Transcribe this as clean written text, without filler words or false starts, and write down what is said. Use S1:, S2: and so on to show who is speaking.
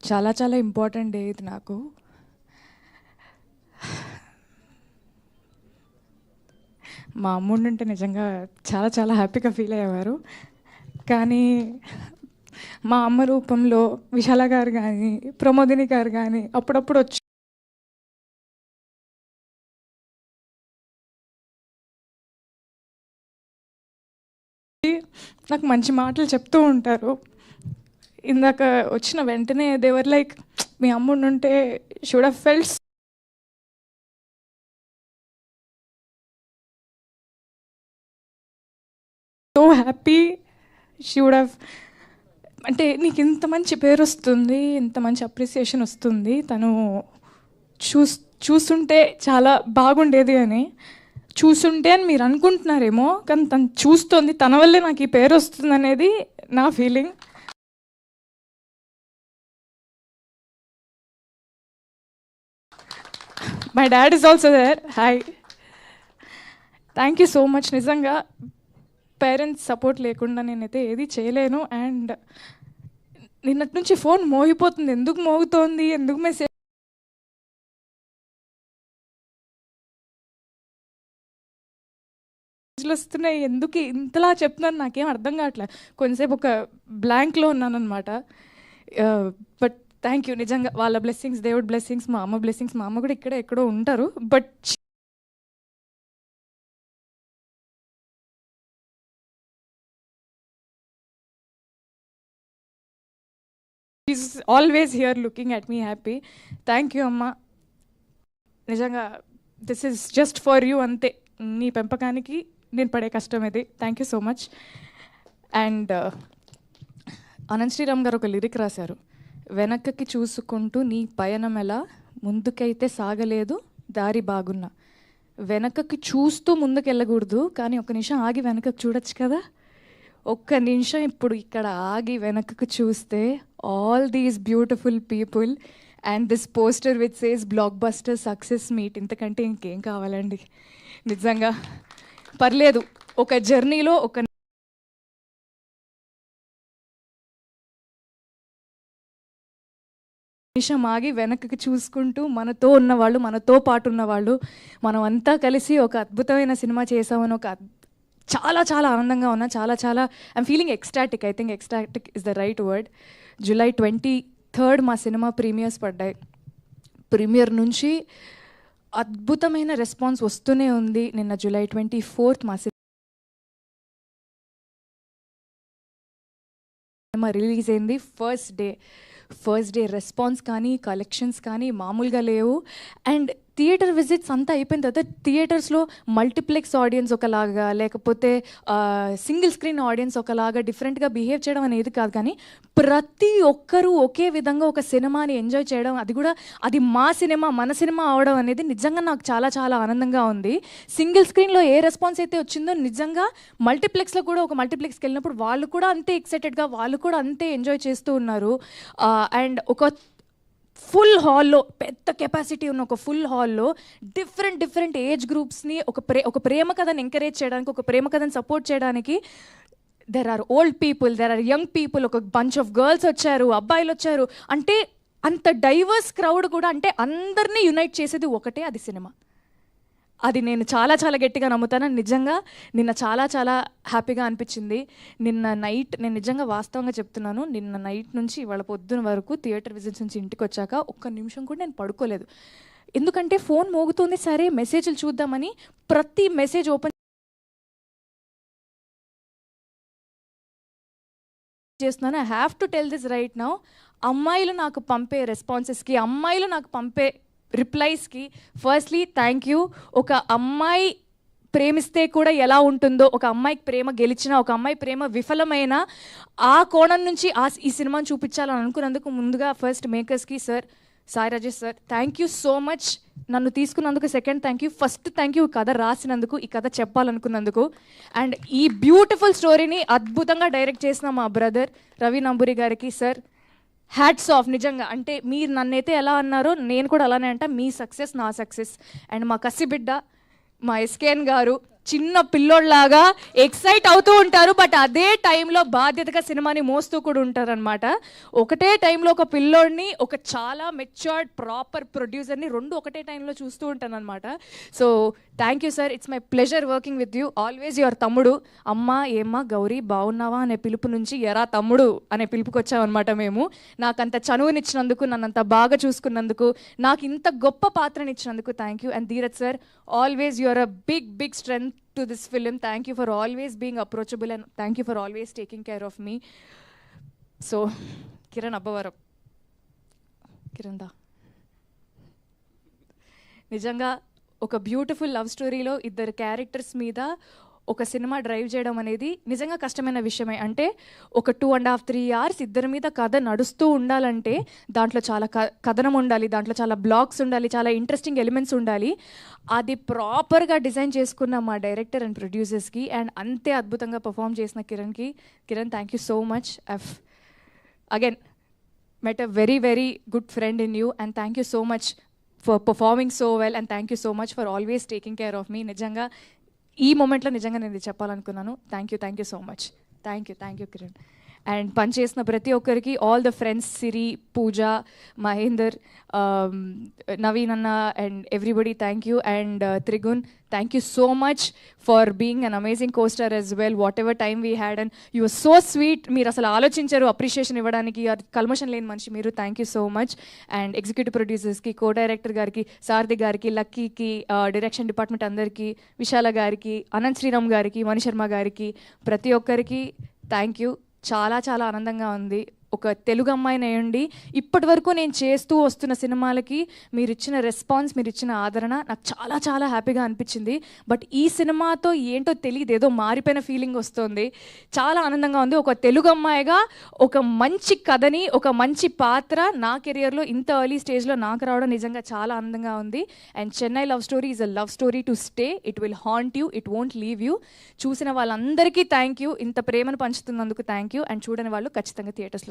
S1: చాలా చాలా important day ఇది నాకు. మా అమ్ముండుంటే నిజంగా చాలా చాలా హ్యాపీగా ఫీల్ అయ్యేవారు. కానీ మా అమ్మ రూపంలో విశాల గారు కానీ ప్రమోదిని గారు కానీ అప్పుడప్పుడు వచ్చి నాకు మంచి మాటలు చెప్తూ ఉంటారు. ఇందాక వచ్చిన వెంటనే దేవర్ లైక్, మీ అమ్ముండుంటే should have felt so happy, she would have, అంటే నీకు ఇంత మంచి పేరు వస్తుంది, ఇంత మంచి అప్రిసియేషన్ వస్తుంది, తను చూస్తుంటే చాలా బాగుండేది అని. చూస్తుంటే అని మీరు అనుకుంటున్నారేమో, కానీ తను చూస్తుంది, తన వల్లే నాకు ఈ పేరు వస్తుంది అనేది నా feeling. My dad is also there. Hi, thank you so much. నిజంగా పేరెంట్స్ సపోర్ట్ లేకుండా నేనైతే ఏది చేయలేను. అండ్ నిన్నటి నుంచి ఫోన్ మోగిపోతుంది. ఎందుకు మోగుతోంది, ఎందుకు మెసేజ్ వస్తున్నాయి, ఎందుకు ఇంతలా చెప్తున్నాను నాకేం అర్థం కావట్లేదు. కొంచెంసేపు ఒక బ్లాంక్లో ఉన్నాను అనమాట. బట్ థ్యాంక్ యూ నిజంగా. వాళ్ళ బ్లెస్సింగ్స్, దేవుడి బ్లెస్సింగ్స్, మా అమ్మ బ్లెస్సింగ్స్. మా అమ్మ కూడా ఇక్కడే ఎక్కడో ఉంటారు, but is always here looking at me happy. Thank you అమ్మ. నిజంగా this is just for you, అంతే. నీ పెంపకానికి నేను పడే కష్టం ఇది. Thank you so much. And Anant Sriram గారు ఒక లిరిక్ రాశారు, వెనక్కి చూసుకుంటూ నీ పయనం ఎలా, ముందుకైతే సాగలేదు దారి బాగున్నా. వెనకకి చూస్తూ ముందుకు వెళ్ళకూడదు, కానీ ఒక నిమిషం ఆగి వెనకకు చూడొచ్చు కదా. ఒక్క నిమిషం ఇప్పుడు ఇక్కడ ఆగి వెనకకు చూస్తే all these beautiful people and this poster which says block buster success meet. ఇంతకంటే ఇంకేం కావాలండి. నిజంగా పర్లేదు, ఒక జర్నీలో ఒక నిమిషం ఆగి వెనక్కి చూసుకుంటూ మనతో ఉన్నవాళ్ళు, మనతో పాటు ఉన్నవాళ్ళు, మనం అంతా కలిసి ఒక అద్భుతమైన సినిమా చేసామని ఒక చాలా చాలా ఆనందంగా ఉన్నా. చాలా చాలా I'm feeling ecstatic. I think ecstatic is the right word. July 23rd మా సినిమా ప్రీమియర్స్ పడ్డాయి. ప్రీమియర్ నుంచి అద్భుతమైన రెస్పాన్స్ వస్తూనే ఉంది. నిన్న జూలై 24th మా సినిమా రిలీజ్ అయింది. ఫస్ట్ డే రెస్పాన్స్ కానీ కలెక్షన్స్ కానీ మామూలుగా లేవు. అండ్ థియేటర్ విజిట్స్ అంతా అయిపోయిన తర్వాత థియేటర్స్లో మల్టీప్లెక్స్ ఆడియన్స్ ఒకలాగా, లేకపోతే సింగిల్ స్క్రీన్ ఆడియన్స్ ఒకలాగా డిఫరెంట్గా బిహేవ్ చేయడం అనేది కాదు, కానీ ప్రతి ఒక్కరూ ఒకే విధంగా ఒక సినిమాని ఎంజాయ్ చేయడం, అది కూడా అది మా సినిమా, మన సినిమా అవడం అనేది నిజంగా నాకు చాలా చాలా ఆనందంగా ఉంది. సింగిల్ స్క్రీన్లో ఏ రెస్పాన్స్ అయితే వచ్చిందో, నిజంగా మల్టీప్లెక్స్లో కూడా ఒక మల్టీప్లెక్స్కి వెళ్ళినప్పుడు వాళ్ళు కూడా అంతే ఎక్సైటెడ్గా, వాళ్ళు కూడా అంతే ఎంజాయ్ చేస్తూ ఉన్నారు. అండ్ ఒక ఫుల్ హాల్లో, పెద్ద కెపాసిటీ ఉన్న ఒక ఫుల్ హాల్లో డిఫరెంట్ ఏజ్ గ్రూప్స్ని ఒక ప్రేమ కథని ఎంకరేజ్ చేయడానికి, ఒక ప్రేమ కథని సపోర్ట్ చేయడానికి there are old people, there are young people, ఒక బంచ్ ఆఫ్ గర్ల్స్ వచ్చారు, అబ్బాయిలు వచ్చారు. అంటే అంత డైవర్స్ క్రౌడ్ కూడా, అంటే అందరినీ యునైట్ చేసేది ఒకటే, అది సినిమా. అది నేను చాలా చాలా గట్టిగా నమ్ముతాను. నిజంగా నిన్న చాలా చాలా హ్యాపీగా అనిపించింది. నిన్న నైట్, నేను నిజంగా వాస్తవంగా చెప్తున్నాను, నిన్న నైట్ నుంచి ఇవాళ పొద్దున వరకు థియేటర్ విజిట్స్ నుంచి ఇంటికి వచ్చాక ఒక్క నిమిషం కూడా నేను పడుకోలేదు. ఎందుకంటే ఫోన్ మోగుతుంది, సరే మెసేజ్లు చూద్దామని ప్రతి మెసేజ్ ఓపెన్ చేస్తున్నాను. I have to tell this right now. అమ్మాయిలు నాకు పంపే రెస్పాన్సెస్కి, అమ్మాయిలు నాకు పంపే రిప్లైస్కి ఫస్ట్లీ థ్యాంక్ యూ. ఒక అమ్మాయి ప్రేమిస్తే కూడా ఎలా ఉంటుందో, ఒక అమ్మాయికి ప్రేమ గెలిచినా, ఒక అమ్మాయి ప్రేమ విఫలమైన ఆ కోణం నుంచి ఈ సినిమాని చూపించాలని అనుకున్నందుకు ముందుగా ఫస్ట్ మేకర్స్కి sir, Sai Rajesh sir, thank you so much. నన్ను తీసుకున్నందుకు second thank you, first thank you కథ రాసినందుకు, ఈ కథ చెప్పాలనుకున్నందుకు. అండ్ ఈ బ్యూటిఫుల్ స్టోరీని అద్భుతంగా డైరెక్ట్ చేసిన మా బ్రదర్ రవి నంబూరి గారికి సార్, హ్యాట్స్ ఆఫ్. నిజంగా అంటే మీరు నన్నైతే ఎలా అన్నారో నేను కూడా అలానే అంట. మీ సక్సెస్ నా సక్సెస్. అండ్ మా కసిబిడ్డ, మా ఎస్కేఎన్ గారు, చిన్న పిల్లోళ్ళలాగా ఎక్సైట్ అవుతూ ఉంటారు, బట్ అదే టైంలో బాధ్యతగా సినిమాని మోస్తూ కూడా ఉంటారనమాట. ఒకటే టైంలో ఒక పిల్లోడిని, ఒక చాలా మెచ్యూర్డ్ ప్రాపర్ ప్రొడ్యూసర్ని రెండు ఒకటే టైంలో చూస్తూ ఉంటాను అనమాట. So thank you sir, it's my pleasure working with you. Always your తమ్ముడు. అమ్మా ఏమ్మా గౌరీ బాగున్నావా అనే పిలుపు నుంచి ఎరా తమ్ముడు అనే పిలుపుకి వచ్చామన్నమాట మేము. నాకంత చనువునిచ్చినందుకు, నన్నంత బాగా చూసుకున్నందుకు, నాకు ఇంత గొప్ప పాత్రనిచ్చినందుకు thank you. And Dheeraj sir, always your a big strength to this film. Thank you for always being approachable and thank you for always taking care of me. So Kiran Abbavaram, Kiran దా, నిజంగా ఒక బ్యూటిఫుల్ లవ్ స్టోరీలో ఇద్దరు క్యారెక్టర్స్ మీద ఒక cinema drive చేయడం అనేది నిజంగా కష్టమైన విషయమే. అంటే ఒక 2.5-3 hours ఇద్దరి మీద కథ నడుస్తూ ఉండాలంటే దాంట్లో చాలా కథనం ఉండాలి, దాంట్లో చాలా బ్లాక్స్ ఉండాలి, చాలా ఇంట్రెస్టింగ్ ఎలిమెంట్స్ ఉండాలి. అది ప్రాపర్గా డిజైన్ చేసుకున్న మా డైరెక్టర్ అండ్ ప్రొడ్యూసర్స్కి, అండ్ అంతే అద్భుతంగా పర్ఫామ్ చేసిన కిరణ్కి, Kiran thank you so much. Again met a very good friend in you, and thank you so much for performing so well, and thank you so much for always taking care of me. నిజంగా ఈ మూమెంట్లో నిజంగా నేను ఇది చెప్పాలనుకున్నాను. Thank you so much. Thank you Kiran. And పనిచేసిన ప్రతి ఒక్కరికి, all the friends, Siri, Pooja, Mahender, Naveen అన్న and everybody thank you. And Trigun, thank you so much for being an amazing costar as well. Whatever time we had, and you are so sweet. మీరు అసలు ఆలోచించారు appreciation ఇవ్వడానికి, కల్మషన్ లేని మనిషి మీరు. థ్యాంక్ యూ సో మచ్. అండ్ ఎగ్జిక్యూటివ్ ప్రొడ్యూసర్స్కి, కో డైరెక్టర్ గారికి, సారథి గారికి, లక్కీకి, డైరెక్షన్ డిపార్ట్మెంట్ అందరికీ, విశాల గారికి, అనంత్ శ్రీరామ్ గారికి, మణిశర్మ గారికి, ప్రతి ఒక్కరికి థ్యాంక్ యూ. చాలా ఆనందంగా ఉంది. ఒక తెలుగు అమ్మాయిని అయ్యండి ఇప్పటి వరకు నేను చేస్తూ వస్తున్న సినిమాలకి మీరు ఇచ్చిన రెస్పాన్స్, మీరు ఇచ్చిన ఆదరణ నాకు చాలా హ్యాపీగా అనిపించింది. బట్ ఈ సినిమాతో ఏంటో తెలియదు, ఏదో మారిపోయిన ఫీలింగ్ వస్తుంది. చాలా ఆనందంగా ఉంది. ఒక తెలుగు అమ్మాయిగా ఒక మంచి కథని, ఒక మంచి పాత్ర నా కెరియర్లో ఇంత ఎర్లీ స్టేజ్లో నాకు రావడం నిజంగా చాలా ఆనందంగా ఉంది. And Chennai love story is a love story to stay. It will haunt you, it won't leave you. చూసిన వాళ్ళందరికీ థ్యాంక్ యూ. ఇంత ప్రేమను పంచుతున్నందుకు థ్యాంక్ యూ. అండ్ చూడని వాళ్ళు ఖచ్చితంగా థియేటర్స్లో